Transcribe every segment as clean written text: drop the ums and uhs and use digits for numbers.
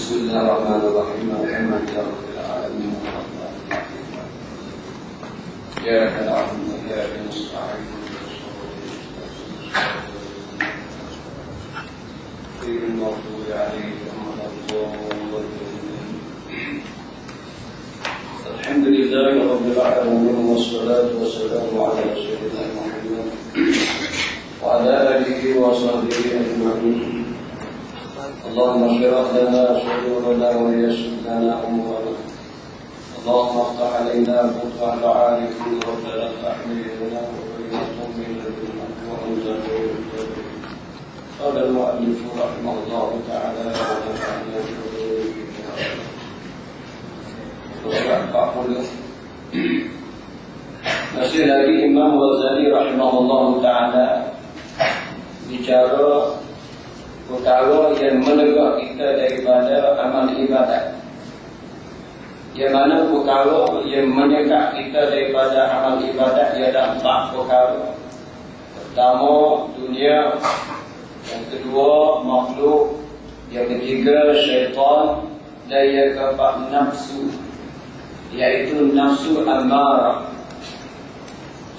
بسم الله الرحمن الرحيم الحمد لله رب العالمين إياك نعبد وإياك نستعين غير المغضوب عليهم ولا الضالين الحمد لله رب العالمين والصلاة والسلام على سيدنا محمد وعلى آله وصحبه أجمعين اللهم اشرح لنا صدورنا ويسر لنا أمورنا اللهم افتح علينا فتح العارفين ربنا تحميلنا وبركة من لدنك وأنت خير الكافرين قال المؤلف رحمه الله تعالى ونفعنا بعلومه masih lagi Imam Ghazali rahimahullah ta'ala bicara perkara yang menegak kita daripada amal ibadat. Yang mana perkara yang menegak kita daripada amal ibadat ialah 4 perkara. Pertama, dunia. Yang kedua, makhluk. Yang ketiga, syaitan. Dan yang keempat, nafsu. Iaitu nafsu amarah.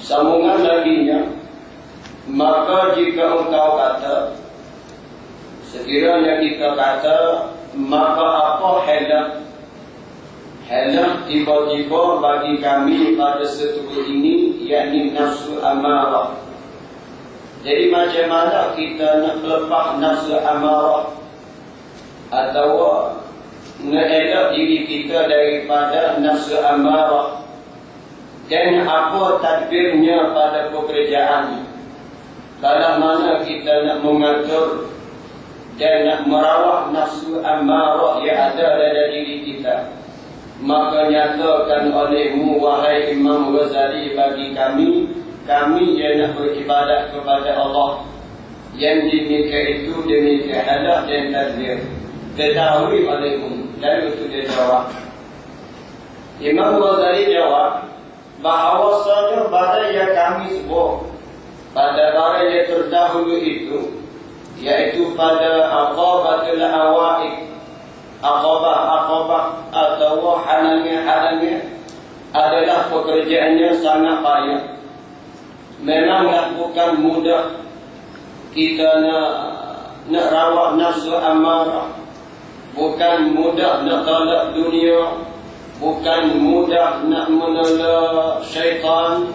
Sambungan laginya, maka jika engkau kata, sekiranya kita kata, maka apa halah tiba-tiba bagi kami pada setubuh ini, yakni nafsu amarah. Jadi macam mana kita nak lepas nafsu amarah atau mengelak diri kita daripada nafsu amarah, dan apa tadbirnya pada pekerjaan? Kalau mana kita nak mengatur dan nak merawat nafsu amarah yang ada dalam diri kita, maka nyatakan olehmu wahai Imam Ghazali bagi kami yang nak beribadat kepada Allah, yang demikian itu demikian halah dan tadbir, ketahui olehmu. Lalu itu dia jawab, Imam Ghazali jawab bahawasanya pada yang kami sebut pada barang yang terdahulu itu, yaitu pada aqabatul awaid, aqabah atau halangan adalah pekerjaannya sangat payah. Memanglah bukan mudah kita nak rawat nafsu amarah, bukan mudah nak tolak dunia, bukan mudah nak menolak syaitan,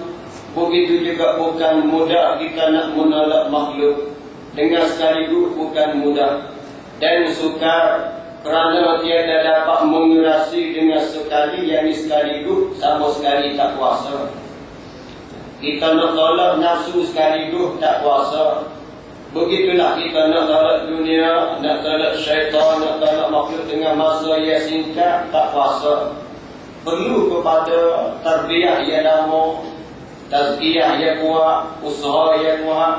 begitu juga bukan mudah kita nak menolak makhluk. Dengan sekaligus bukan mudah dan sukar, kerana tiada dapat mengerasi dengan sekali, yang sekaligus sama sekali tak kuasa. Kita nak tolak nafsu sekaligus tak kuasa. Begitulah kita nak tolak dunia, nak tolak syaitan, nak tolak makhluk dengan masa yang singkat tak kuasa. Perlu kepada tarbiyah yang lama, tazkiyah yang kuat, usaha yang kuat,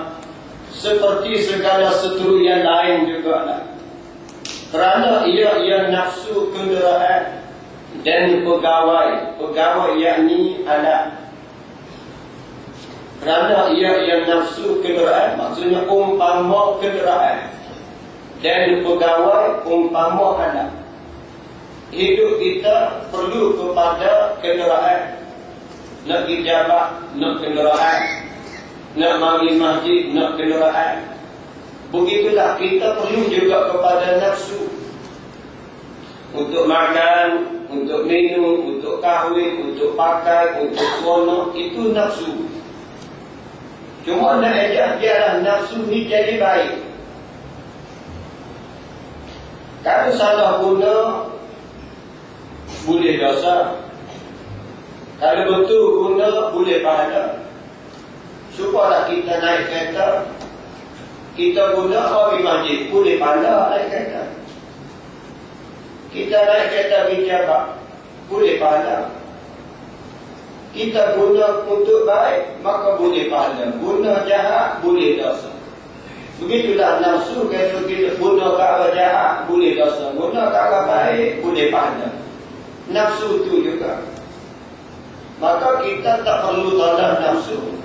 seperti segala seteru yang lain juga lah. Kerana ia nafsu kenderaan dan pegawai yakni alat. Kerana ia nafsu kenderaan, maksudnya umpama kenderaan, dan pegawai umpama alat. Hidup kita perlu kepada kenderaan. Nak pergi jabat, nak kenderaan. Nak mari masjid, nak kenderaan. Begitulah kita perlu juga kepada nafsu. Untuk makan, untuk minum, untuk kahwin, untuk pakai, untuk seronok, itu nafsu. Cuma nak ajak biarlah nafsu ni jadi baik. Kalau salah guna, boleh dosa. Kalau betul guna, boleh pahala. Supalah kita naik kereta, kita guna pergi masjid, boleh pahala naik kereta. Kita naik kereta pergi jabat, boleh pahala. Kita guna untuk baik, maka boleh pahala. Guna jahat, boleh dosa. Begitulah nafsu, kalau kita guna ke arah jahat, boleh dosa. Guna ke arah baik, boleh pahala. Nafsu itu juga. Maka kita tak perlu tolak nafsu.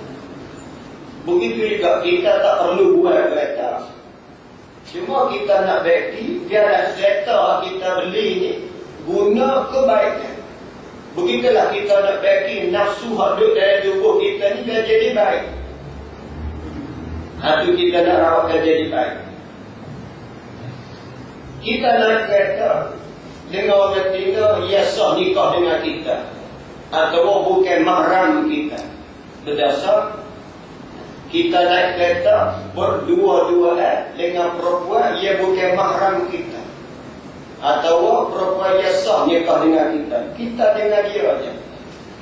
Begitu juga kita tak perlu buat kereta. Cuma kita nak beki, biarlah kereta kita beli ni guna kebaikan. Begitulah kita nak beki nafsu hidup dalam tubuh kita ni biar jadi baik. Itu kita nak rawatkan jadi baik. Kita naik kereta dengan orang tina, ia sah nikah dengan kita. Atau bukan mahram kita. Berdasar kita naik kereta berdua-duaan dengan perempuan, ia bukan mahram kita. Atau perempuan ia sah nikah dengan kita. Kita dengan dia saja.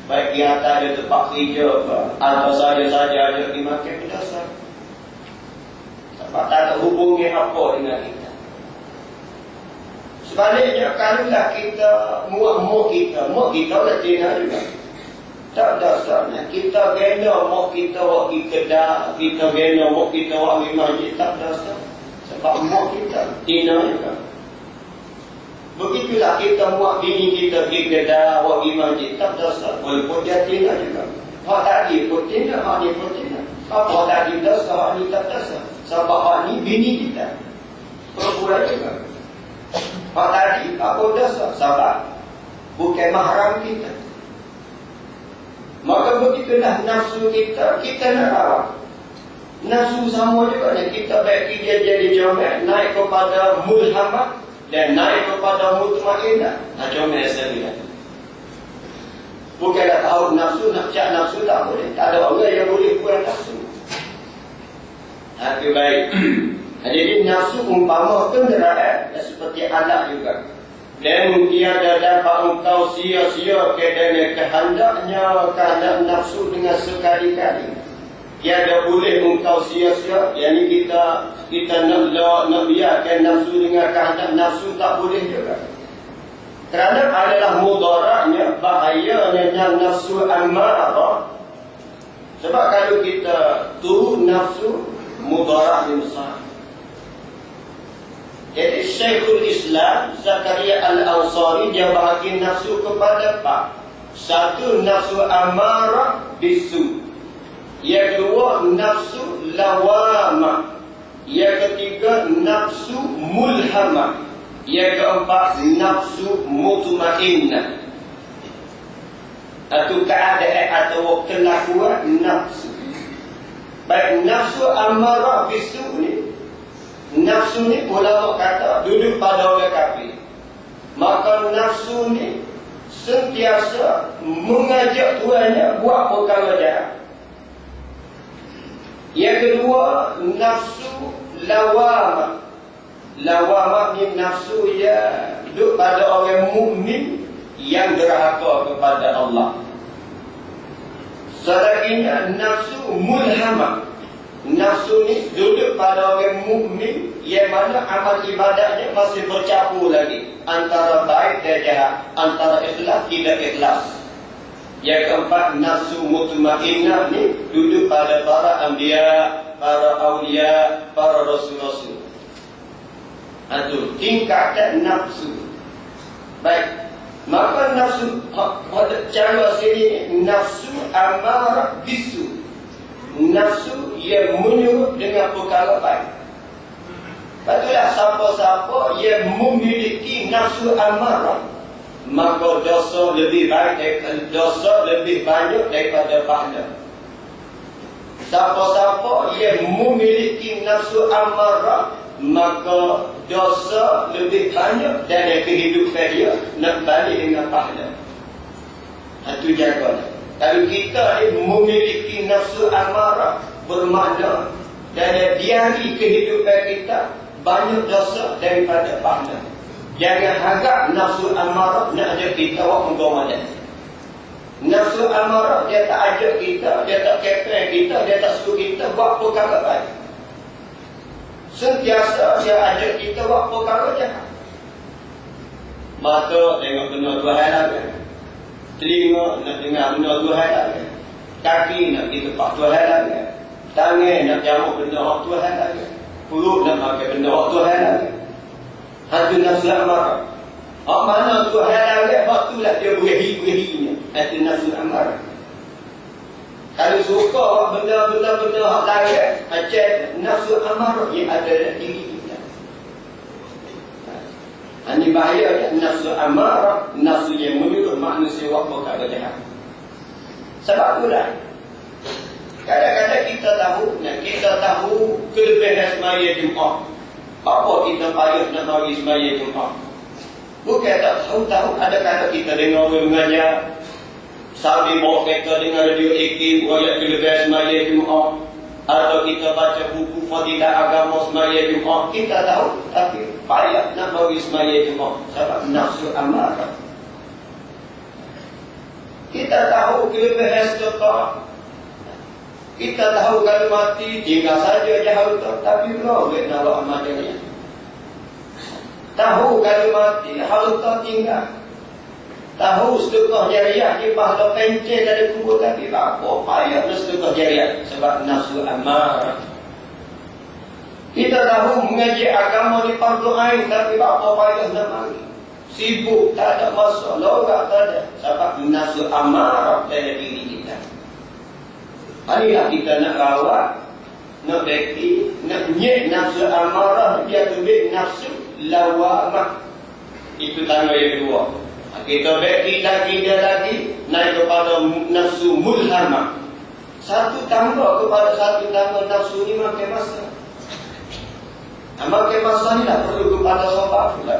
Baik dia atas ada tempat kerja ke, atau saja-saja ada di makan berdasar. Sebab tak ada hubungi apa dengan kita. Sebaliknya, kalaulah kita muak kita oleh tina juga. Tak dasarnya kita gena mak kita waktu kedah, kita gena mak kita waktu masjid, tak dasar. Sebab mak kita tina juga. Begitulah kita muak bini kita pergi kedah waktu masjid, tak dasar. Walaupun dia tina juga. Hak tadi pun tina, hak ni pun tina. Apa tadi dasar, hak ni tak dasar. Sebab hak ni bini kita. Perempuan juga. Hak tadi apa dasar? Sebab bukan mahram kita. Maka begitulah nafsu kita nak rawat. Nafsu sama juga ni. Kita baik dia jadi jomel, naik kepada mulhamah dan naik kepada mutmainnah. Jomel sekali. Bukanlah tahu nafsu, nak cak nafsu tak boleh. Tak ada orang yang boleh kurang nafsu. Itu baik. Jadi nafsu umpama kenderaan seperti alat juga. Dan tiada dapat engkau sia-sia kerana kehendaknya kehendak nafsu dengan sekali-kali. Tiada boleh engkau sia-sia. Yang kita nak biarkan nafsu dengan kehendak nafsu tak boleh juga. Kerana adalah mudaratnya, bahayanya nafsu ammarah. Sebab kalau kita turun nafsu, mudaratnya besar. Jadi Syekhul Islam Zakaria Al-Ansari dia bahagi nafsu kepada empat. Satu, nafsu amarah bisu. Yang kedua, nafsu lawamah. Yang ketiga, nafsu mulhamah. Yang keempat, nafsu mutmainnah. Atau keadaan atau kelakuan nafsu. Baik, nafsu amarah bisu ni, nafsu ni ulama kata duduk pada orang kafir. Maka nafsu ni sentiasa mengajak tuannya buat perkara jahat. Yang kedua, nafsu lawamah. Lawamah ni nafsu yang duduk pada orang mukmin yang derhaka kepada Allah. Selanjutnya nafsu mulhamah. Nafsu ni duduk pada orang mukmin yang mana amal ibadahnya masih bercampur lagi antara baik dan jahat, antara ikhlas tidak ikhlas. Yang keempat, nafsu mutmainnah ni duduk pada para anbiya, para awliya, para rasul-rasul. Itu tingkatan nafsu. Baik, maka nafsu pada cara sini nafsu amarah bisu. Nafsu yang menyuruh dengan perkara baik. Itulah siapa-siapa yang memiliki nafsu amarah, maka dosa lebih baik, dosa lebih banyak daripada pahala. Siapa-siapa yang memiliki nafsu amarah, maka dosa lebih banyak dari kehidupan dia nak balik dengan pahala. Itu jagalah. Kalau kita memiliki nafsu amarah, bermakna dan diari kehidupan kita banyak dosa daripada pahala. Jangan harap nafsu amarah nak ajak kita buat penggomadan. Nafsu amarah dia tak ajak kita, dia tak kepeng kita, dia tak suruh kita buat perkara baik. Sentiasa dia ajak kita buat perkara jahat. Mata tengok benda Tuhan lagi, telinga nak dengar benda Tuhan lagi, kaki nak pergi tempat Tuhan lagi, tangan nak jamu benda Tuhan lagi, perut nak makan benda Tuhan lagi. Itu nafsu amarah. Mana Tuhan lagi, waktulah dia berahi-berahinya. Itu nafsu amarah. Kalau suka benda-benda hak lain, macam nafsu amarah yang ada dalam diri kita. Ini bahaya nafsu amarah, nafsu yang menyuruh manusia buat perkara jahat. Sebab itulah kadang-kadang kita tahu kelebihan semaya Jumaat. Apa kita payah nak bagi semaya Jumaat? Bukan tak tahu, ada kita dengar orang mengajar Saudi bawa kereta dengar radio AK buat kelebihan semaya Jumaat, atau kita baca buku fadilah agama semaya Jumaat. Kita tahu, tapi payah nak bagi semaya Jumaat sebab nafsu amarah. Kita tahu kelebihan sedekah. Kita tahu kalau mati tinggal saja jauh tu, tapi belum nak buat amal jariah. Tahu kalau mati harta tinggal. Tahu sedekah jariah di pahala pencen dari kubur, tapi apa payah sedekah jariah sebab nafsu amarah. Kita tahu mengaji agama di fardu ain, tapi apa payah nak mari. Sibuk, tak ada masa, lorak tak ada sebab nafsu amarah pada diri kita. Inilah kita nak rawat, nak beki, nak nyek nafsu amarah, dia tubik nafsu lawamah. Itu tangga yang kedua. Kita beki lagi, naik kepada nafsu mulhamah. Satu tangga kepada satu tangga nafsu ni makin masa. Makin masa ni tak perlu kepada sahabat pula.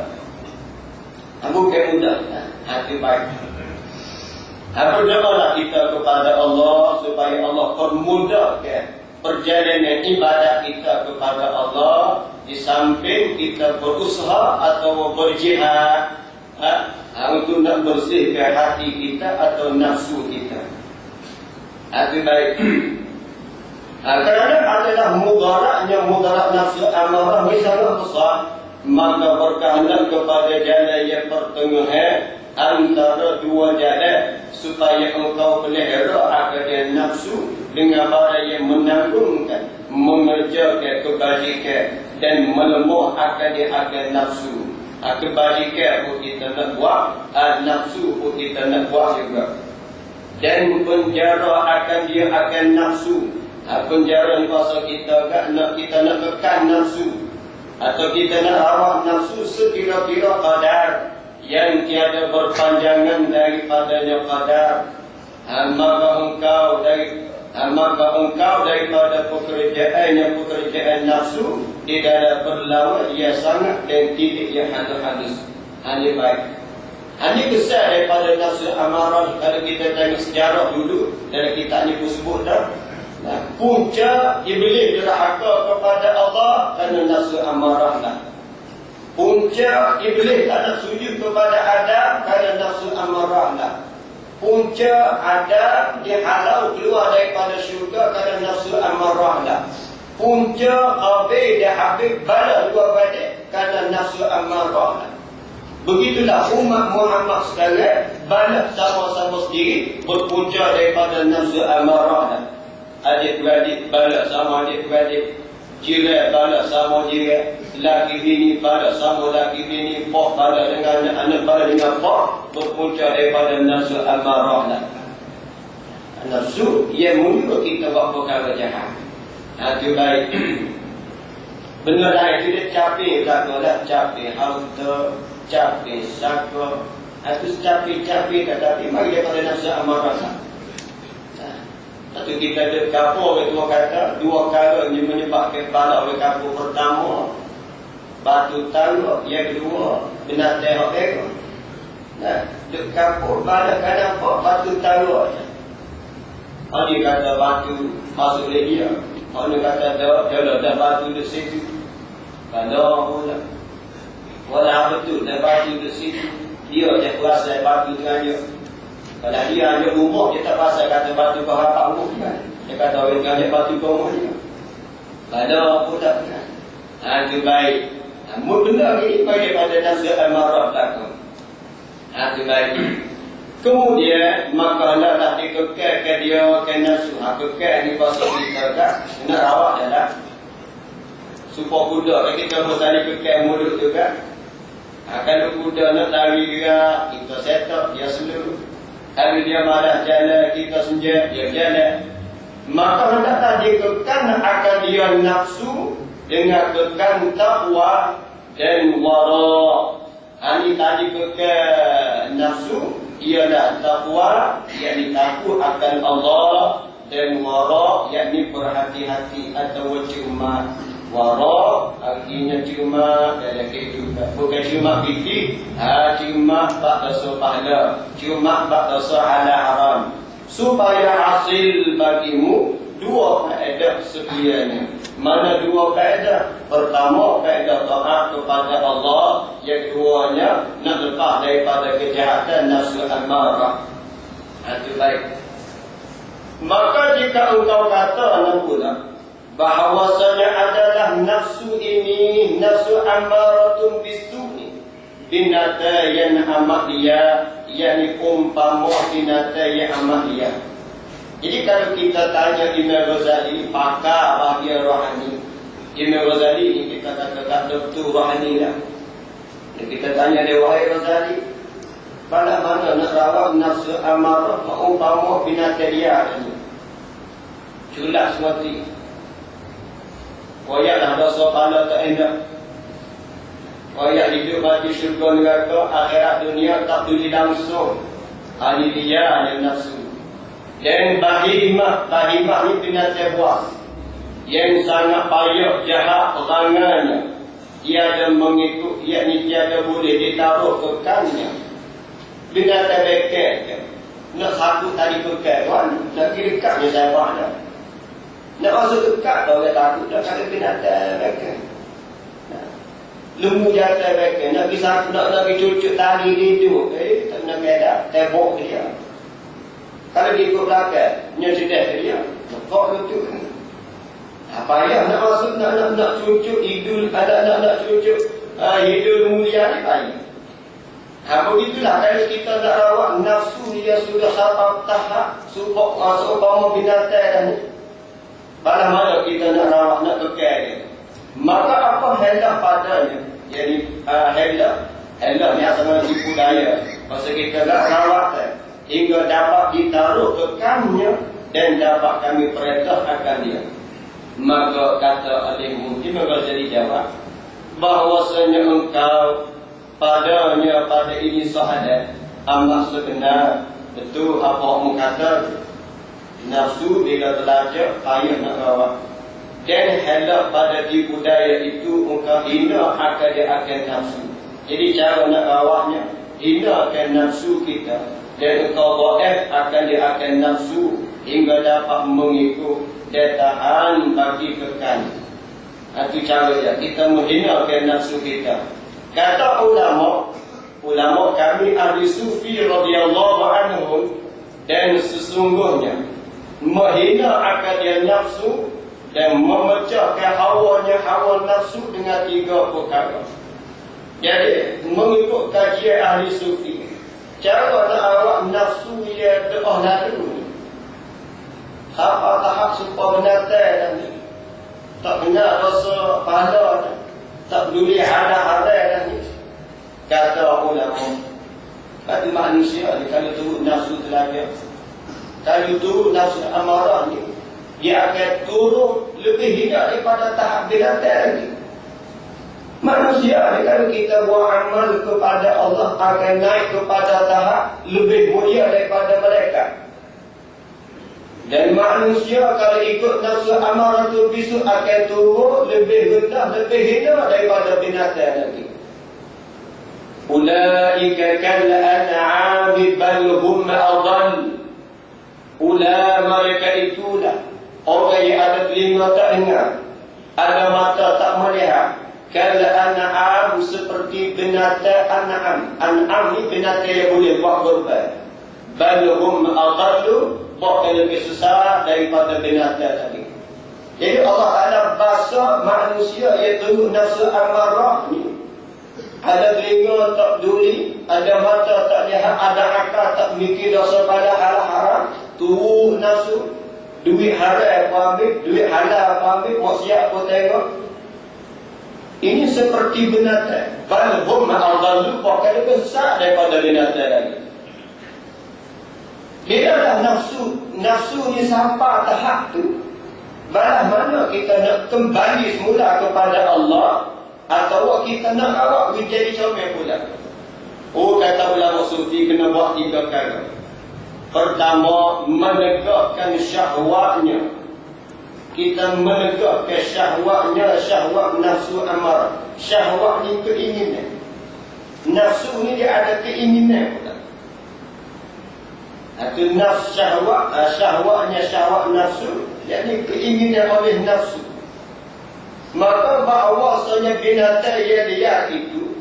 Bukan mudah, hati baik. Berdoalah kita kepada Allah supaya Allah permudahkan perjalanan ibadat kita kepada Allah, di samping kita berusaha atau berjihad untuk nak bersihkan hati kita atau nafsu kita. Hati baik. Kerana adalah mudarat nafsu amarah misalnya besar, maka berkehendak kepada jalan yang pertengahan antara dua jalan, supaya engkau pelihara akan nafsu dengan barang yang menanggungkan, mengerjakan kebajikan dan melemah akan nafsu. Kebajikan pun kita nak buat, nafsu pun kita nak buat juga. Dan penjara akan nafsu. Penjara ni pasal kita nak tekan nafsu, atau kita nak rawat nafsu sekira-kira qadar yang tiada berpanjangan daripadanya qadar. Maka engkau daripada pekerjaan nafsu di dalam berlawan ia sangat dan tidak yang halus-halus. Hanya baik. Hanya besar daripada nafsu amarah. Kalau kita tengok sejarah dulu dalam kitab ni pun sebut dah. Punca iblis derhaka kepada Allah kerana nafsu amarah lah. Punca iblis tak nak sujud kepada Adam kerana nafsu amarah lah. Punca Adam dihalau keluar daripada syurga kerana nafsu amarah lah. Punca Qabil dan Habib bala dua balik kerana nafsu amarah lah. Begitulah umat Muhammad sekarang bala sama-sama sendiri berpunca daripada nafsu amarah lah. Adik-beradik bala sama adik-beradik, jiran bala sama jiran, laki bini bala sama laki bini, pak bala dengan anak bala dengan pak, berpunca daripada nafsu amarah lah. Nafsu yang menyuruh kita buat perkara jahat. Itu baik. Benda lain itu dia capek, takkanlah capek harta, capek saka. Itu capek tetapi mari daripada nafsu amarah lah. Atau kita ada kapur, ketua kata, dua kala yang menyebabkan bala oleh kapur. Pertama, batu taruh. Yang kedua, binatang hak. Dek kapur, bala kadang apa? Batu taruh. Dia kata batu masuk oleh dia. Dia kata dah batu di situ. Kalau pula. Walau betul dah batu di situ. Dia je kuasa batu dengan dia. Kalau dia ada rumah, dia tak pasal kata batu kau rapat rumah kan. Dia kata orang kata batu kau rumah dia. Kalau pun tak kan. Itu baik. Namun benda ni bagi pada nafsu amarah belakang. Itu baik. Kemudian, maka hendaklah dikekalkan dia ke nafsu. Kekal ni pasal kita kan. Nak rawat adalah supaya kuda. Kita mesti kekal mulut tu kan. Kalau kuda nak lari dia, kita set up dia seluruh. Kalau dia marah jalan, kita senja, dia jalan. Maka hendaklah dikekang akan dia nafsu dengan kekang taqwa dan wara. Ini tadi ke nafsu ialah takwa, yakni takut akan Allah, dan wara, yakni berhati-hati atau cuma wara, artinya cuma dalam kehidupan, bukan cuma fikir, cuma bak dosa pahala, cuma bak dosa halal haram, supaya hasil bagimu dua kaedah sekaliannya. Mana dua kaedah? Pertama, kaedah taat kepada Allah. Yang keduanya, nak lepas daripada kejahatan nafsu amarah. Itu baik. Maka jika engkau kata anak pula bahawasanya adalah nafsu ini, nafsu amaratun bisu'i, binatang yang amaliyah, yakni umpama binatang yang amaliyah. Jadi kalau kita tanya Imam Ghazali, pakar bahagian rohani, Imam Ghazali ini kita kata doktor rohani lah. Dan kita tanya dia, wahai Ghazali, pada mana nak rawat nafsu amarah umpama binatang dia ini? Culak semati. Wayaklah dosa pala tak enak. Wayak hidup mati syurga neraka, akhirat dunia tak boleh langsung. Ini dia yang nafsu. Dan bahimah ni binatang buas yang sangat payah, jahat perangannya. Tiada mengikut, yakni tiada boleh ditaruh kekannya. Binatang bekek, nak satu tadi kekal kan, nak kira dekatnya saya dah. Nak masuk dekat dah orang takut, nak kata binatang bekek. Lembu jatuh bekek, nak pergi cucuk tali dia tu, tak nak kena, tebok dia. Kalau dia ikut belakang, nyesedah dia, kok itu. Apa ya nak masuk nak cucuk idul, ada nak cucuk idul mulia ni payah. Begitulah kalau kita nak rawat nafsu dia sudah sampai tahap seumpama binatang dan pada mana kita nak rawat, nak kekal dia. Maka apa hendak padanya? Jadi hendak ni asal tipu daya. Masa kita nak rawat hingga dapat ditaruh kekannya dan dapat kami perintah akan dia. Maka kata Alim mungkin Ghazali jawab bahawasanya engkau padanya pada ini syahadat amat sebenar. Betul apa orang kata, nafsu bila terlajak payah nak rawat. Dan hendak pada tipu daya itu engkau hina akan dia akan nafsu. Jadi cara nak rawatnya, hina akan nafsu kita. Dan engkau dhaif akan dia akan nafsu hingga dapat mengikut dan tahan bagi kekan. Itu cara dia. Kita menghinakan nafsu kita. Kata ulama kami ahli sufi radhiyallahu anhum, dan sesungguhnya menghina akan dia nafsu dan memecahkan hawa nafsu dengan 3 perkara. Jadi mengikut kajian ahli sufi, cara nak awak nafsu ia telah lalu sampai tahap supaya binatang dan tak kena dosa pahala, tak peduli halal dan ni. Kata ulama, kata manusia ni kalau turut nafsu telaga, kalau turut nafsu amarah ni, dia akan turun lebih hina daripada tahap binatang ni. Manusia ni kalau kita buat amal kepada Allah akan naik kepada tahap lebih mulia daripada mereka. Dan manusia kalau ikut nafsu amaratul bisu akan turun lebih rendah, lebih hina daripada binatang lagi. Ulaika kal an'ami bal hum adall. Mereka itulah orang yang ada telinga tak dengar, ada mata tak melihat. Kal an'am seperti binatang an'am. An'am ni binatang yang boleh buat korban. Bal hum adall, bahkan lebih sesat daripada binatang tadi. Jadi Allah Ta'ala basa manusia iaitu nafsu amarah ni. Ada telinga tak peduli, ada mata tak lihat, ada akal tak mikir dosa pada hal haram. Turun nafsu, duit haram apa ambil, duit halal apa ambil, maksiat apa tengok. Ini seperti binatang. Bal hum adallu, bahkan lebih sesat daripada binatang lagi. Bila nafsu ni sampai tahap tu, balas mana kita nak kembali semula kepada Allah, atau kita nak awak menjadi comel pula. Oh, kata ulama sufi kena buat 3 perkara. Pertama, menegakkan syahwatnya. Kita menegakkan syahwatnya, syahwat nafsu amarah. Syahwat ni keinginan. Nafsu ni dia ada keinginan. Itu nafsu syahwat, syahwatnya syahwat nafsu, yakni keinginan oleh nafsu. Maka bahawasanya binatang yang liar itu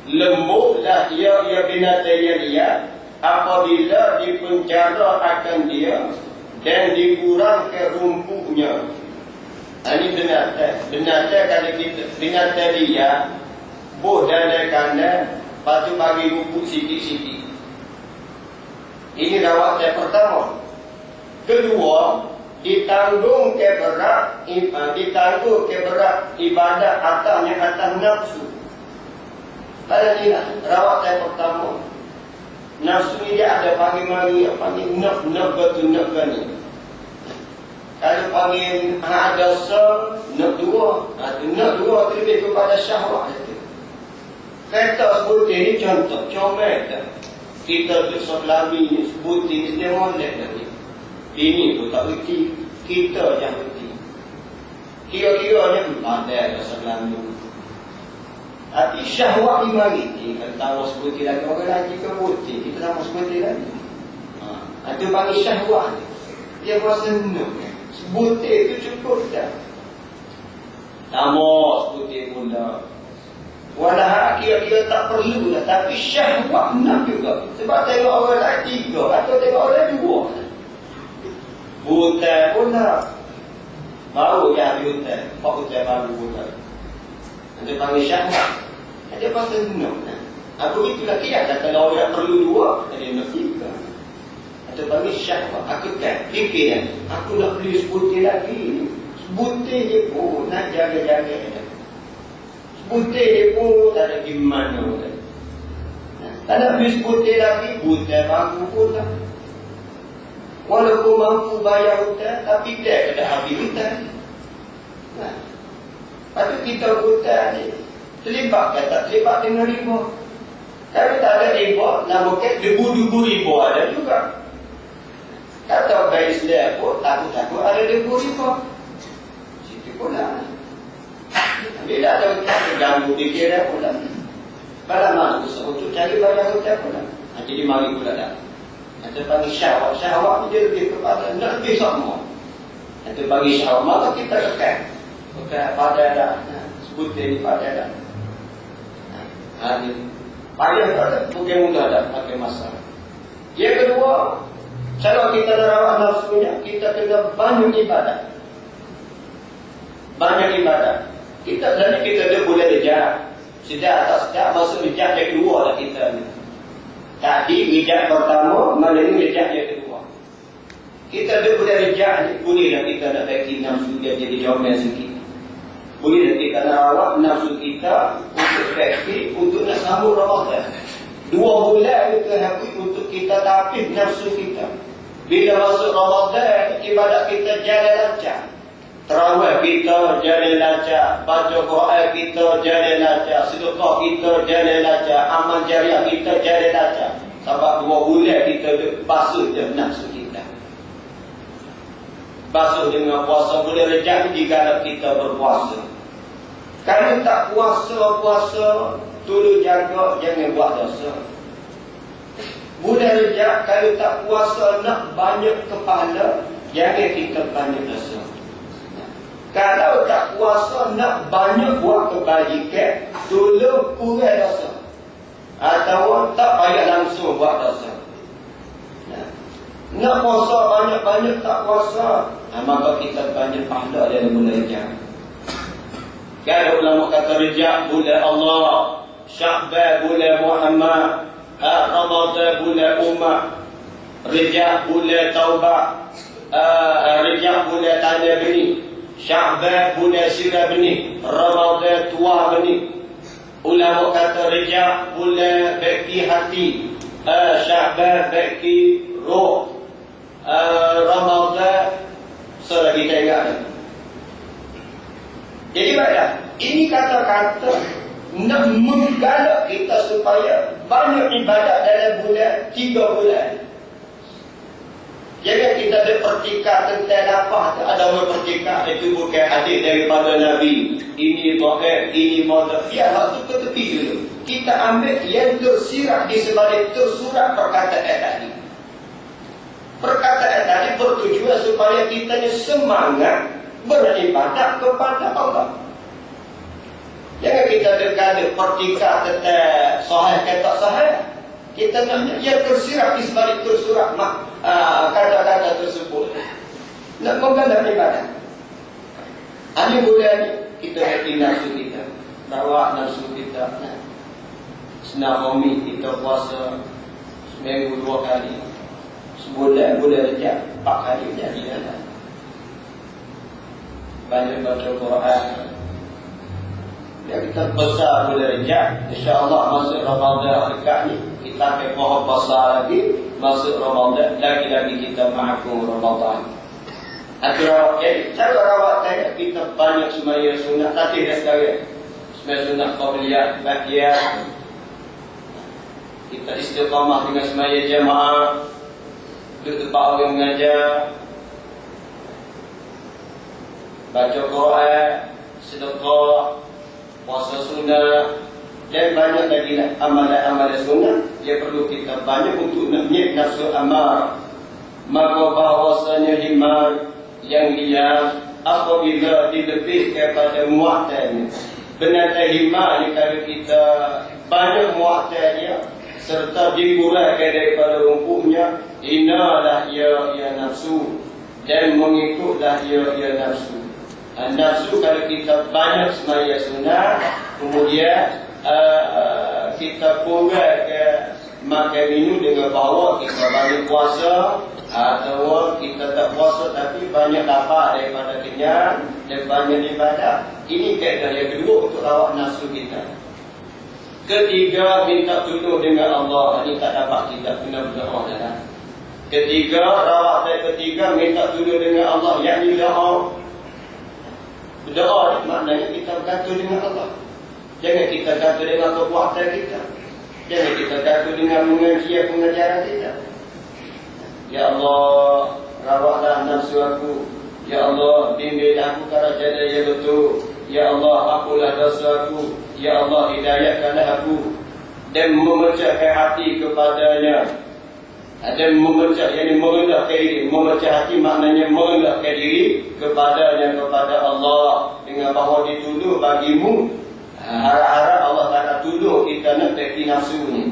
lembutlah ia binatang yang liar apabila dipenjara akan dia dan dikurangkan rumputnya. Ini binatang kalau kita binatang liar buh dalam kandang, lepas tu bagi rumput sikit-sikit. Ini rawatan pertama. Kedua, ditanggung ke berat ibadat atas nafsu. Pada ni lah rawatan pertama. Nafsu ni dia ada panggil nak betul nak ni. Kalau panggil ada nak dua tu lebih kepada syahwat itu. Kata sebutin ni contoh comel dah. Kita tu selami ni sebutin ni dia molek lagi. Ini tu tak berhenti, kita yang berhenti. Kira-kiranya pandai dah selami. Tapi syahwat ni mari. Kalau tahu sebutin lagi orang lagi ke butin, kita tak mahu sebutin lagi. Itu panggil syahwat. Dia rasa senang. Sebutin tu cukup dah. Tak mahu sebutin pula. Walau kira-kira tak perlu lah. Tapi syahwat nak juga. Sebab tengok orang lain 3 atau tengok orang 2. Butai pula. Baru dia habis butai. Pak butai baru butai. Dia panggil syahwat. Dia pasal senang. Aku itulah kira kata orang perlu 2. Dia nak 3. Dia panggil syahwat. Aku kan fikir aku nak beli sebutir lagi. Sebutir dia pun nak jaga-jaga. Butir dia pun tak ada gimana. Tak nak beli sebutir lagi, butir mampu pun tak. Walaupun mampu bayar hutang, tapi dia ada habis hutang. Lepas tu kita hutang ni, terlibat ke tak terlibat dengan riba. Kalau tak ada riba, nama ke debu-debu riba ada juga. Kata orang Islam pun, takut-takut ada debu riba. Situ pula. Bila ada hutang, ganggu fikir dia pula. Pada mana usaha untuk cari bayar hutang pula. Jadi mari pula dah. Itu panggil syahwat. Syahwat ni dia lebih kepada, nak lebih sama. Itu panggil syahwat. Maka kita tekan. Tekan pada dah. Sebutin ni pada dah. Pada dah. Bukan mudah dah pakai masa. Yang kedua, kalau kita nak rawat nafsunya, kita kena banyak ibadat. Banyak ibadat. Kita dah boleh rejak. Sejak masa rejak yang kedua lah kita ni. Tadi rejak pertama, mana ni rejak yang kedua. Kita dah boleh rejak ni. Bolehlah kita nak bagi nafsu dia jadi comel sikit. Bolehlah kita nak rawat nafsu kita untuk bagi, untuk nak sambung Ramadan. 2 bulan kita habis untuk kita tapis nafsu kita. Bila masuk Ramadan, ibadat kita jalan lancar. Terawih kita jalan lancar, baca Quran kita jalan lancar, sedekah kita jalan lancar, amal jariah kita jalan lancar. Sebab 2 bulan kita basuh dengan nafsu kita. Basuh dengan puasa boleh rejak jika kita berpuasa. Kalau tak puasa, tolong jaga jangan buat dosa. Boleh rejak kalau tak puasa nak banyak kepala, jangan kita banyak dosa. Kalau tak puasa nak banyak buat kebajikan, tolong kurang dosa. Atau tak payah langsung buat dosa. Nak puasa banyak-banyak tak puasa, maka kita banyak pahala dalam belajar. Kalau ulama kata rejak bulan Allah, Sya'ban bulan Muhammad, Ramadan bulan umat, rejak bulan Taubah, rejak bulan tanda benih, Sya'ban bulan sirah benih, Ramadan tua benih. Ulama kata rejak bulan baki hati, Sya'ban baki roh, Ramadan surah kita ingat. Jadi baiklah, ini kata-kata nak menggalak kita supaya banyak ibadat dalam bulan 3 bulan. Jangan kita berpertikah tentang apa. Ada orang bertikah itu bukan hadis daripada Nabi. Ini dhaif, ini madhab. Ya, waktu ke tepi dulu. Kita ambil yang tersirat di sebalik tersurat perkataan tadi. Perkataan tadi bertujuan supaya kita semangat beribadat kepada Allah. Jangan kita dekade pertikah tentang sahih ke tak sahih. Kita nak yang tersirat di sebalik tersurat kata-kata tersebut. Nak menggalak ibadat. Ini bulan kita hati nafsu kita, bawa nafsu kita. Senam kita puasa seminggu 2 kali, sebulan Rejab 4 kali jadi dah. Banyak baca Quran. Ya, kita besar bulan Rejab, insya-Allah masuk Ramadan dekat ni kita akan mohon besar lagi masuk Ramadan, lagi-lagi kita mengaku Ramadan. Jadi cara rawat saya kita banyak semaya sunat latih dah sekarang. Semaya sunat qabliyah, baqiyah. Kita istiqamah dengan semaya jamaah, duduk tempat orang mengajar, baca Quran, sedekah, puasa sunnah, dan banyak lagi amalan-amalan sunnah yang perlu kita banyak untuk menyek nafsu amarah. Maka bahawasanya himar yang liar apabila dilebih kepada mu'tadnya. Benarnya himar ni kalau kita banyak mu'tadnya serta dikurangkan daripada rumputnya, inalah ia nafsu dan mengikutlah ia nafsu. Nafsu kalau kita banyak semaya sunnah, kemudian kita kurang ke makan minum dengan bahawa kita banyak puasa, atau kita tak puasa tapi banyak lapar daripada kenyang dan banyak ibadah. Ini kaedah yang kedua untuk rawat nafsu kita. Ketiga, minta tolong dengan Allah. Ini tak dapat kita kena berdoa dah. Ketiga, rawat yang ketiga minta tolong dengan Allah, yakni doa. Doa ni maknanya kita bergantung dengan Allah. Jangan kita gantung dengan kekuatan kita. Jangan kita gantung dengan pengajaran kita. Ya Allah, rawatlah nafsu aku. Ya Allah, bimbing aku ke jalan yang betul. Ya Allah, apalah dosa aku. Ya Allah, hidayahkanlah aku. Dan memecahkan hati kepadanya. Dan memecah, yang merendahkan diri. Memecah hati maknanya merendahkan diri kepadanya, kepada Allah. Dengan bahawa dituduh bagimu. Harap-harap Allah Ta'ala tuduh kita nak teki nafsu ni.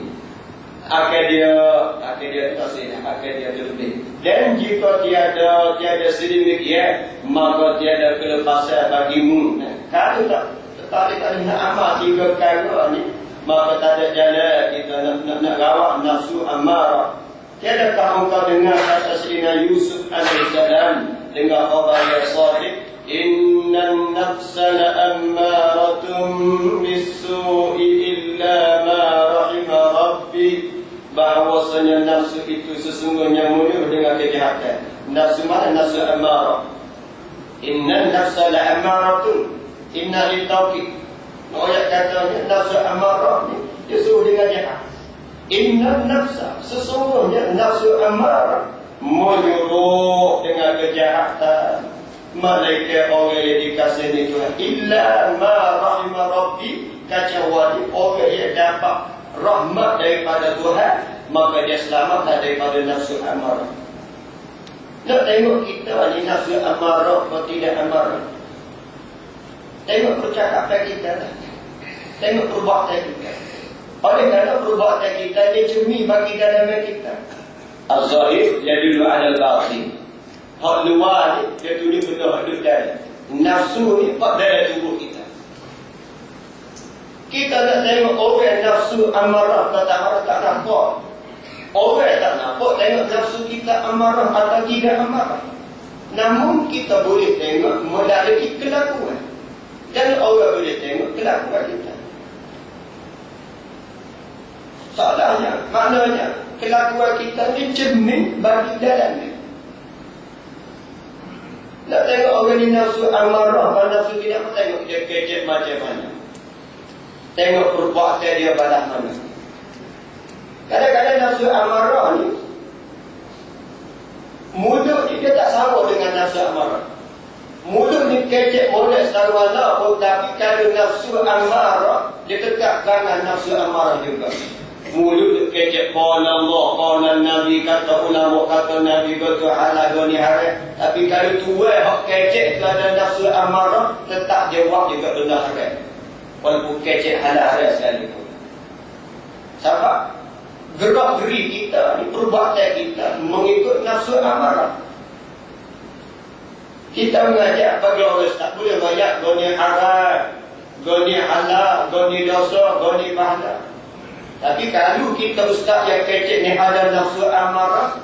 Akan dia tersilap, akan dia terlebih. Dan jika tiada sedemikian, maka tiada kelepasan bagimu. Kalau tak nak amal 3 perkara ni, maka tak ada jalan kita nak rawat nafsu amarah. Tiadakah engkau dengar kata Sayyidina Yusuf alaihissalam dengan khabar yang sahih, innan nafsa la'ammaratun bis-su'i illa ma rahima rabbi, bahawasanya nafsu itu sesungguhnya mudah dengan kejahatan. Nafsu mana? Nafsu amarah. Innan nafsa la'ammaratun, inna litawqid. Ayat katanya nafsu amarah ni dia suruh dengan jahat. Inna nafsa, sesungguhnya nafsu amarah menyuruh dengan kejahatan. Malaikat orang yang dikasihi Tuhan, illa ma rahimah rabbi, kecuali orang yang dapat rahmat daripada Tuhan, maka dia selamatlah daripada nafsu amarah. Nak tengok kita ni nafsu amarah atau tidak amarah. Tengok percakapan kita lah. Tengok perbuatan kita. Oleh kerana perbuatan kita ni cermin bagi dalam kita. Az-zahir yadullu 'ala al-batin. Hak luar ni dia tulis benda hak dalam. Nafsu ni hak dalam tubuh kita. Kita nak tengok orang nafsu amarah tak nampak. Orang tak nampak tengok nafsu kita amarah atau tidak amarah. Namun kita boleh tengok melalui kelakuan. Dan orang boleh tengok kelakuan kita. Salahnya, maknanya kelakuan kita ni cermin bagi dalamnya. Nak tengok orang ni nafsu amarah atau nafsu tidak, tengok dia kejap macam mana. tengok perbuatan dia balas mana. Kadang-kadang nafsu amarah ni, mulut dia tak sama dengan nafsu amarah. Mulut ni kecek molek selalu mana pun, tapi kalau nafsu amarah, dia tetap dengan nafsu amarah juga. Mulut kecek qala Allah, qala Nabi, kata ulama, kata Nabi, kata halal, goni haram. Tapi kalau tuai hak kecek kerana nafsu amarah, tetap dia buat juga benda haram. Walaupun kecek halal haram sekalipun. Sebab gerak geri kita, perbuatan kita mengikut nafsu amarah. Kita mengajak bagi orang tak boleh banyak goni haram, goni halal, goni dosa, goni pahala. Tapi kalau kita ustaz yang kecek ni ada nafsu amarah,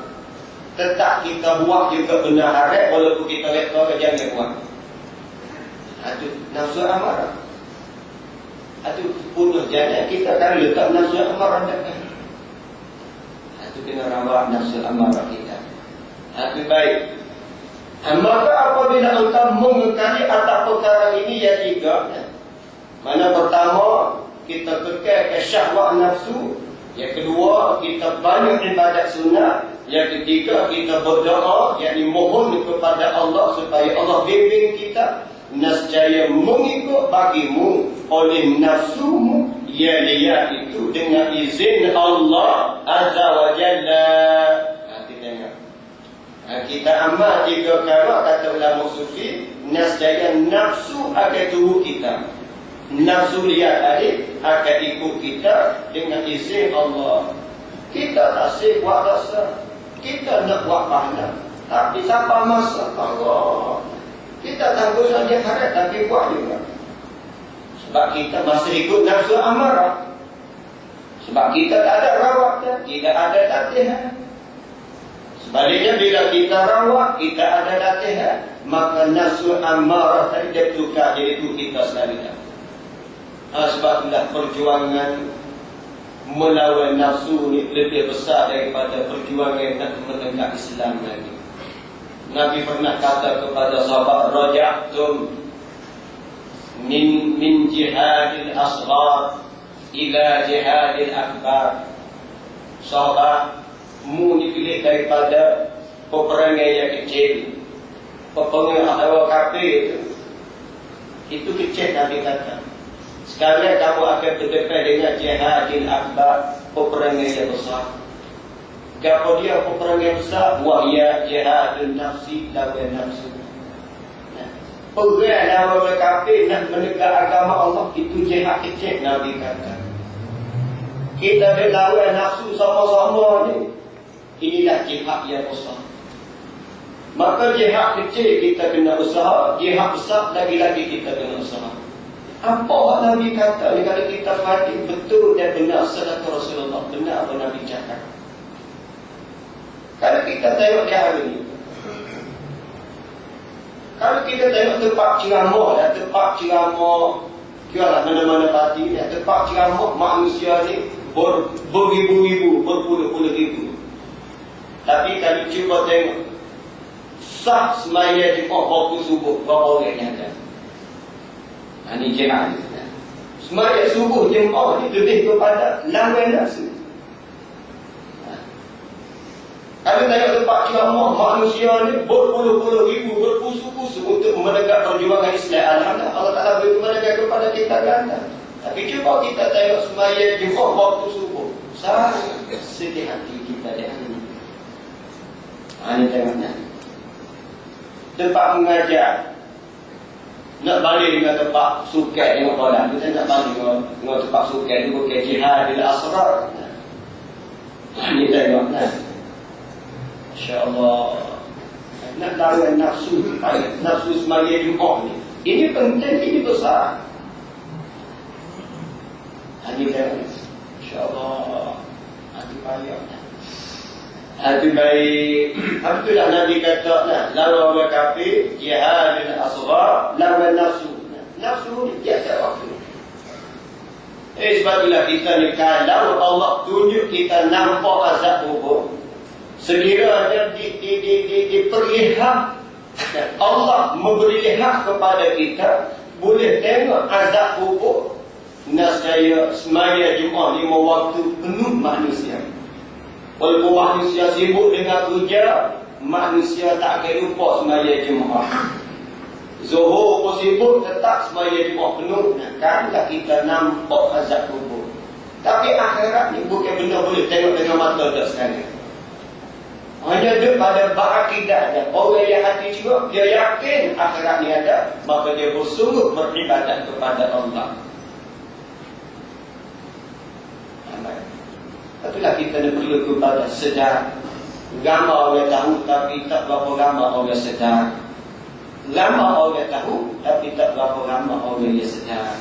tetap kita buat juga benda haram walaupun kita lekor jangan buat. Itu nafsu amarah. Itu putus jangan kita kalau letak nafsu amarah dekat. Itu kena rawat nafsu amarah kita. Itu baik. Maka apabila engkau mengekali atas perkara ini ya tiga. Mana pertama, kita kekal ke syahwat nafsu. Yang kedua, kita banyak ibadat sunnah. Yang ketiga, kita berdoa, yakni mohon kepada Allah supaya Allah bimbing kita. Nescaya mengikut bagimu oleh nafsumu, ya dia itu dengan izin Allah Azza wa Jalla. Kita tengok. Kita amal tiga perkara, kata ulama sufi, nescaya nafsu akan tubuh kita. Nafsu lihat tadi akan ikut kita dengan izin Allah. Kita tak sih buat dosa, kita nak buat pahala, tapi siapa masa Allah kita tangguh saja haram tapi buat juga. Sebab kita masih ikut nafsu amarah. Sebab kita tak ada rawat, tidak ada latihan. Sebaliknya bila kita rawat, kita ada latihan, maka nafsu amarah tadi dia tukar jadi itu kita sekalian. Sebab itulah perjuangan melawan nafsu ni lebih besar daripada perjuangan nak menegak Islam lagi. Nabi pernah kata kepada sahabat, raja'tum min jihadil asghar ila jihadil akbar. Sahabat, mu ni pilih daripada peperangan yang kecil, peperangan awal kafir itu kecil. Nabi kata, sekarang kamu akan berdepan dengan jihadil akbar, peperangan yang besar. Kalau dia peperangan besar, wahya jihadun nafsi lawan nafsu. Perang lawan kafir nak menegak agama Allah, itu jihad kecil. Nabi kata, kita berlawan nafsu sama-sama ni, inilah jihad yang besar. Maka jihad kecil kita kena usaha, jihad besar lagi-lagi kita kena usaha. Apa Nabi kata ni, kalau kita mati betul dan benar sedekah Rasulullah, benar apa Nabi cakap. Kalau kita tengok di hari ini, kalau kita tengok tempat ceramah dan tempat ceramah, kira mana-mana parti, tempat ceramah manusia ni beribu-ribu, berpuluh-puluh ribu. Tapi kalau cuba tengok sah semaya Jumaat waktu subuh, berapa orang yang ada? Ini jihad. Semaya subuh Jumaat ni lebih kepada lawan nafsu. Kalau tengok tempat ceramah manusia ni berpuluh-puluh ribu, berpusu-pusu untuk menegak perjuangan Islam. Alhamdulillah, Allah Ta'ala beri menegak kepada kita ganda. Tapi cuba kita tengok semaya Jumaat waktu subuh, sangat sedih hati kita di hari ini. Ini tengoknya. Tempat mengajar, nak balik dengan tempat suket tengok bola. Kita nak balik dengan tempat suket itu bukan jihadil asrar. Ini tengoknya. InsyaAllah nak lawan nafsu, nafsu semaya Jumaat ni. Ini penting, ini besar. Ini tengok, InsyaAllah hati payah. Hati baik. Itulah Nabi kata, lawan orang kafir, jihad dan asghar, lawan nafsu. Nafsu ni tiada waktu. Sebab itulah kita ni, kalau Allah tunjuk kita nampak azab kubur, sekiranya diperlihat, Allah memberi lihat kepada kita, boleh tengok azab kubur, Nascaya semaya Jumaat 5 waktu penuh manusia. Walaupun manusia sibuk dengan kerja, manusia tak akan lupa semaya Jumaat. Zuhur pun sibuk, tetap semaya Jumaat penuh. Kanlah kita nampak azab kubur. Tapi akhirat ni bukan benda boleh tengok dengan mata dah sekali. Hanya dia pada berakidah dia. Orang yang hati juga, dia yakin akhirat ni ada, maka dia bersungguh beribadat kepada Allah. Itulah kita perlu kepada sedar. Gambar orang tahu, tapi tak berapa ramai orang sedar. Ramai orang tahu, tapi tak berapa ramai orang yang sedar.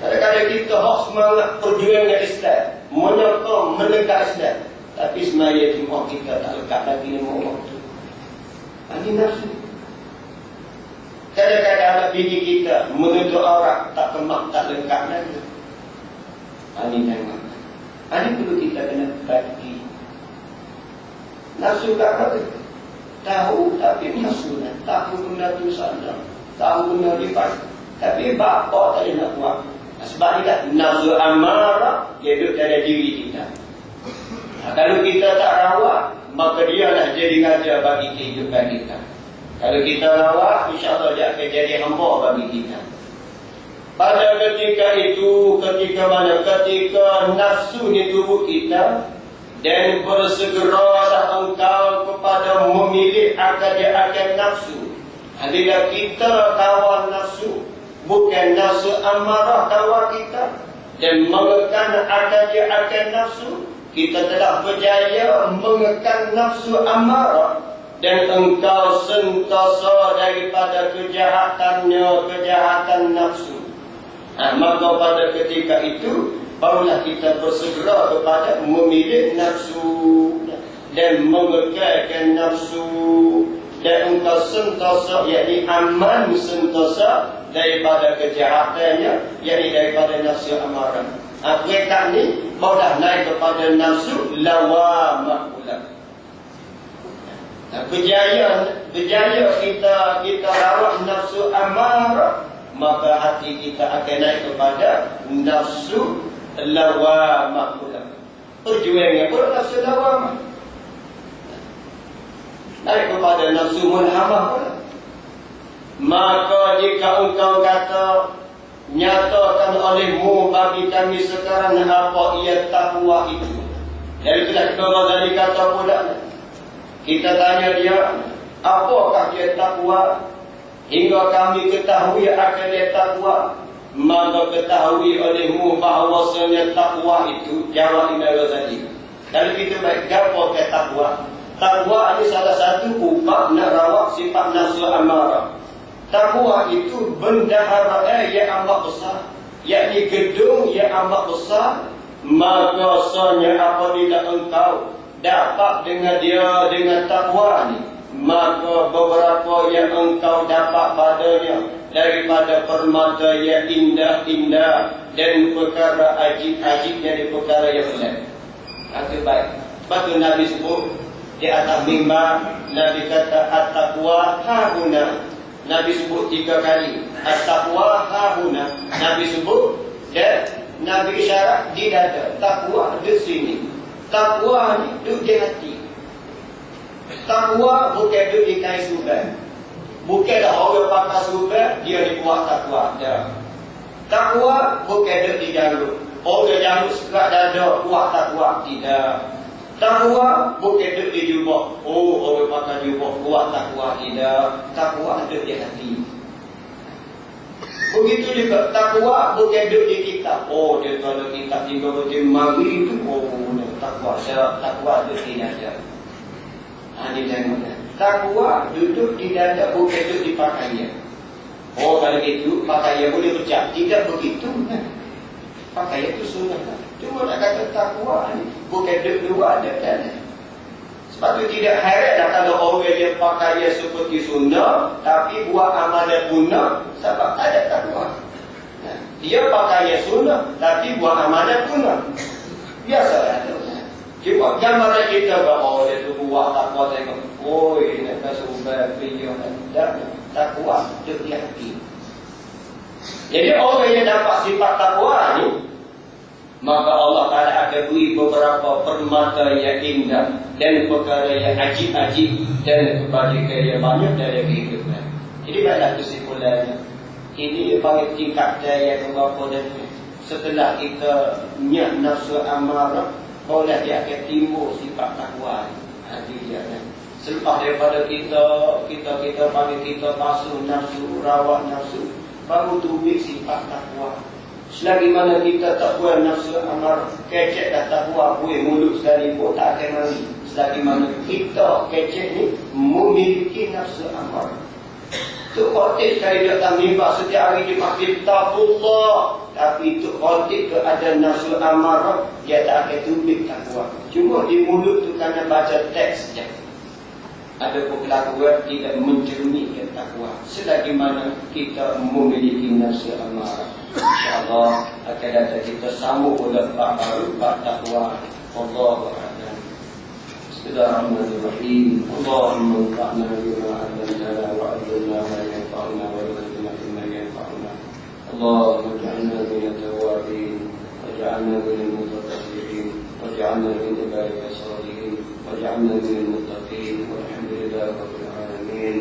Kadang-kadang kita hak semangat perjuangan Islam, menyokong, menegak Islam, tapi sebenarnya Jumaat kita tak lekat lagi 5 waktu. Ini nafsu. Kadang-kadang anak bini kita menuntut aurat, tak kemak, tak lekat lagi. Ini tengok. Ini perlu kita kena bagi. Nafsu tak apa? Tahu tapi nafsu nak. Tahu benda tu salah. Tahu benda dipakai. Tapi bapa tak nak buat. Sebab itulah nafsu amarah dia duduk dalam diri kita. Kalau kita tak rawat, maka dia lah jadi raja bagi kehidupan kita. Kalau kita rawat, insya-Allah dia akan jadi hamba bagi kita. Pada ketika itu, ketika mana? Ketika nafsu di tubuh kita, dan bersegeralah engkau kepada memilih akan nafsu. Bila kita kawal nafsu, bukan nafsu amarah kawal kita, dan mengekang akan nafsu, kita telah berjaya mengekang nafsu amarah, dan engkau sentosa daripada kejahatan nafsu. Maka pada ketika itu barulah kita bersegera kepada memilih nafsu dan mengekalkan nafsu, dan engkau sentosa, yakni aman sentosa daripada kejahatannya, yakni daripada nafsu amarah. Mereka ni barulah naik kepada nafsu lawamah pula. Berjaya kita rawat nafsu amarah, maka hati kita akan naik kepada nafsu lawamah pula. Perjuangan pula nafsu lawamah. Naik kepada nafsu mulhamah pula. Maka jika engkau kata, nyatakan olehmu bagi kami sekarang apa ia takwa itu. Dari itulah Imam Ghazali kata pula, kita tanya dia, apakah dia takwa? Hingga kami ketahui akan dia takwa, maka ketahui olehmu bahawasanya takwa itu, jawab Imam Ghazali. Kalau kita baik apa ke takwa? Takwa ini salah satu upah nak rawat sifat nafsu amarah. Takwa itu bendahara yang amat besar, yakni gedung yang amat besar. Maka soalnya apabila engkau dapat dengan dia dengan takwa ni, maka beberapa yang engkau dapat padanya daripada permata yang indah-indah dan perkara ajib-ajib dari perkara yang lain. Itu baik. Sebab tu Nabi sebut di atas mimbar, Nabi kata at-taqwa hahuna. Nabi sebut 3 kali at-taqwa hahuna. Nabi sebut dan Nabi isyarat di dada. Taqwa di sini. Taqwa ni duduk di hati. Taqwa bukan duduk di kain suban. Bukanlah orang pakai suban dia dibuat taqwa. Taqwa bukan duduk di jalur. Orang jalur sekat dada kuat taqwa. Tidak. Taqwa bukan duduk di jubah. Oh, orang pakai jubah kuat taqwa. Tidak. Taqwa duduk di hati. Begitu juga takwa bukan duduk di kitab. Oh, dia kalau kitab 3 baca mari itu, oh, takwa. Takwa duduk di dada. Ini tengok. Takwa duduk di dada, bukan duduk di pakaian. Oh, kalau gitu pakaian boleh pecah. Tidak begitu. Pakaian itu sunnah. Cuma nak kata takwa ni bukan duduk luar dada. Sebab itu tidak heran kalau orang yang pakaian seperti sunnah tapi buat amalan punah, sebab tak ada takwa. Dia pakaian sunnah tapi buat amalan punah. Biasalah tu. Cuma gambaran kita bahawa dia tu buat takwa tengok. Oh, nak kasih ubah video dan takwa duduk di hati. Jadi orang yang dapat sifat takwa ni, maka Allah Ta'ala akan beri beberapa permata yang indah dan perkara yang ajib-ajib dan kebajikan yang banyak dalam kehidupan. Jadi baiklah kesimpulannya, ini bagi tingkatan yang berapa dan setelah kita niat nafsu amarah, barulah dia akan timbul sifat takwa. Hati dia kan. Selepas daripada kita bagi kita basuh nafsu, rawat nafsu, baru tumbuh sifat takwa. Selagi mana kita tak buat nafsu amarah, kecek dah takwa, boleh mulut sekalipun tak akan mari. Selagi mana kita kecek ni memiliki nafsu amarah. Tuk Khotib sekali datang mimbar setiap hari dia makin takullah, tapi Tuk Khotib tu ada nafsu amarah, dia tak akan tumbuh takwa. Cuma di mulut tu kerana baca teks saja. Ada perlakuan tidak mencerminkan takwa. Selagi mana kita memiliki nafsu amarah, InsyaAllah akan datang kita sambung pula bab baru, bab takwa. Allahu a'lam. Bismillahirrahmanirrahim. Allahumma anfa'na bima 'allamtana wa 'allimna ma yanfa'una wa zidna ilma yanfa'una. Allahumma ij'alna minat tawwabin waj'alna minal mutatahhirin waj'alna min ibadika salihin waj'alna minal muttaqin walhamdulillahi rabbil alamin.